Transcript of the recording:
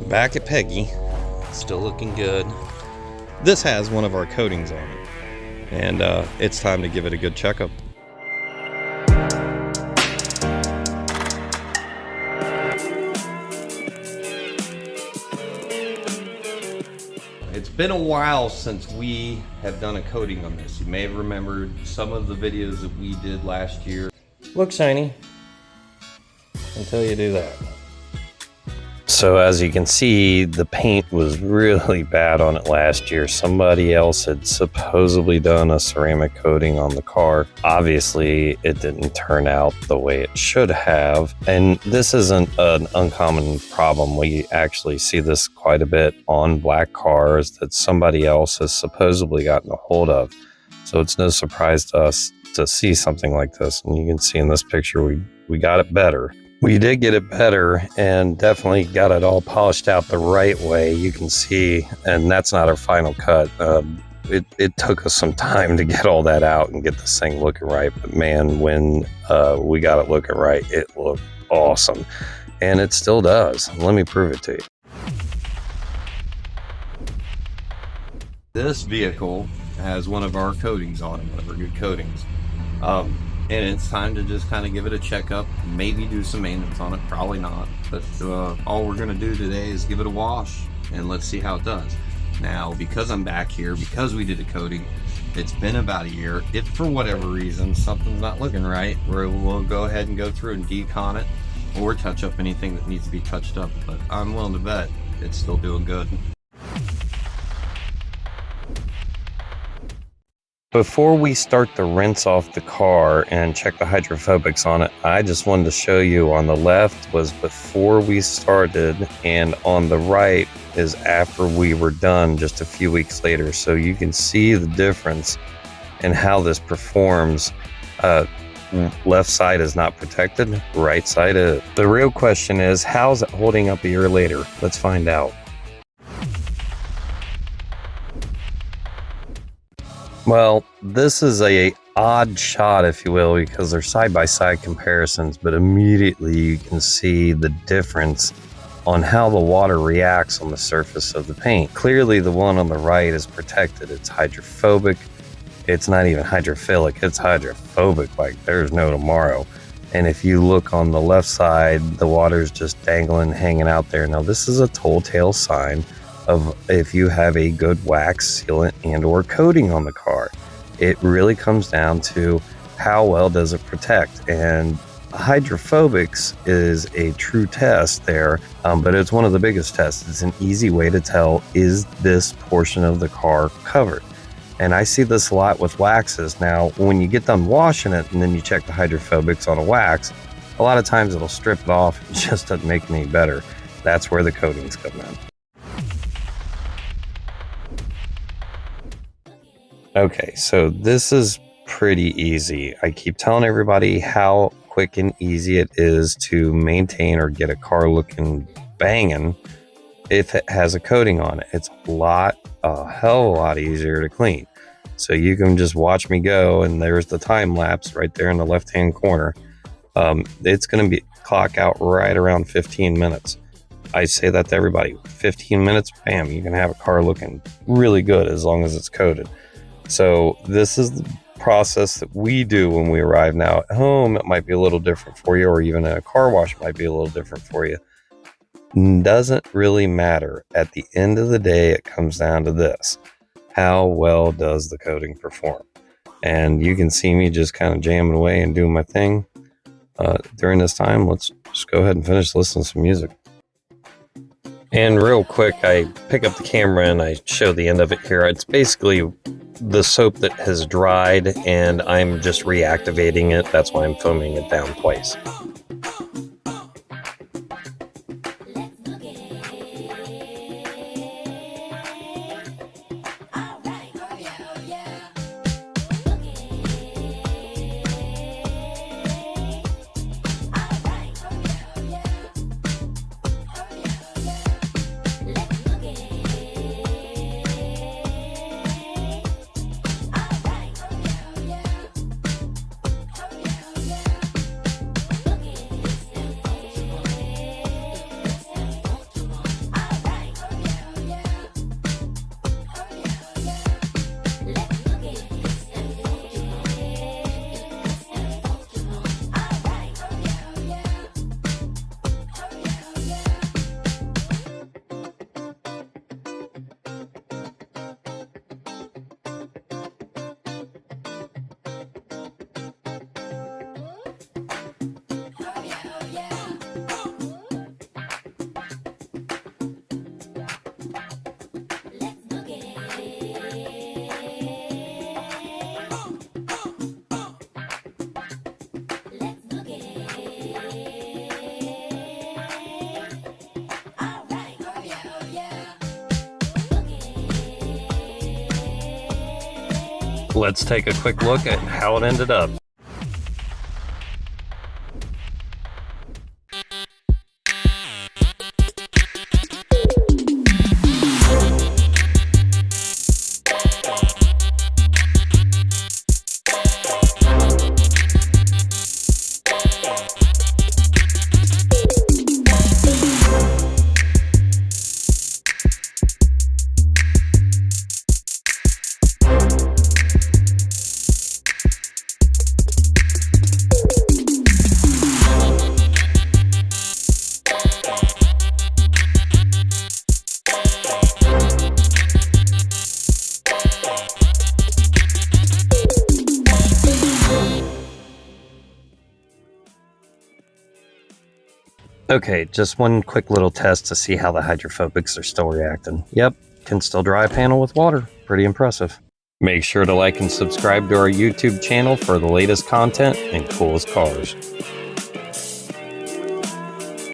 Back at Peggy, still looking good. This has one of our coatings on it, and it's time to give it a good checkup. It's been a while since we have done a coating on this. You may have remembered some of the videos that we did last year. Look shiny until you do that. So as you can see, the paint was really bad on it last year. Somebody else had supposedly done a ceramic coating on the car. Obviously, it didn't turn out the way it should have. And this isn't an uncommon problem. We actually see this quite a bit on black cars that somebody else has supposedly gotten a hold of. So it's no surprise to us to see something like this. And you can see in this picture, we got it better. We did get it better and definitely got it all polished out the right way. You can see, and that's not our final cut. It took us some time to get all that out and get this thing looking right. But man, when we got it looking right, it looked awesome. And it still does. Let me prove it to you. This vehicle has one of our coatings on it, one of our good coatings. And it's time to just kind of give it a checkup, maybe do some maintenance on it, probably not. But all we're gonna do today is give it a wash and let's see how it does. Now, because I'm back here, because we did a coating, it's been about a year. If for whatever reason, something's not looking right, we'll go ahead and go through and decon it or touch up anything that needs to be touched up. But I'm willing to bet it's still doing good. Before we start to rinse off the car and check the hydrophobics on it, I just wanted to show you on the left was before we started, and on the right is after we were done just a few weeks later. So you can see the difference in how this performs. Left side is not protected, right side is. The real question is, how's it holding up a year later? Let's find out. Well, this is a odd shot, if you will, because they're side-by-side comparisons, but immediately you can see the difference on how the water reacts on the surface of the paint. Clearly, the one on the right is protected. It's hydrophobic. It's not even hydrophilic. It's hydrophobic, like there's no tomorrow. And if you look on the left side, the water's just dangling, hanging out there. Now, this is a telltale sign of if you have a good wax, sealant, and or coating on the car. It really comes down to how well does it protect. And hydrophobics is a true test there, but it's one of the biggest tests. It's an easy way to tell, is this portion of the car covered? And I see this a lot with waxes. Now, when you get done washing it and then you check the hydrophobics on a wax, a lot of times it'll strip it off. It just doesn't make it any better. That's where the coatings come in. Okay, so this is pretty easy. I keep telling everybody how quick and easy it is to maintain or get a car looking banging if it has a coating on it. It's a hell of a lot easier to clean. So you can just watch me go, and there's the time lapse right there in the left-hand corner. It's going to be clock out right around 15 minutes. I say that to everybody. 15 minutes, bam, you can have a car looking really good as long as it's coated. So this is the process that we do when we arrive. Now at home, it might be a little different for you, or even in a car wash might be a little different for you. Doesn't really matter. At the end of the day, it comes down to this. How well does the coating perform? And you can see me just kind of jamming away and doing my thing. During this time, let's just go ahead and finish listening to some music. And real quick, I pick up the camera and I show the end of it here. It's basically the soap that has dried, and I'm just reactivating it. That's why I'm foaming it down twice. Let's take a quick look at how it ended up. Okay, just one quick little test to see how the hydrophobics are still reacting. Yep, can still dry a panel with water. Pretty impressive. Make sure to like and subscribe to our YouTube channel for the latest content and coolest cars.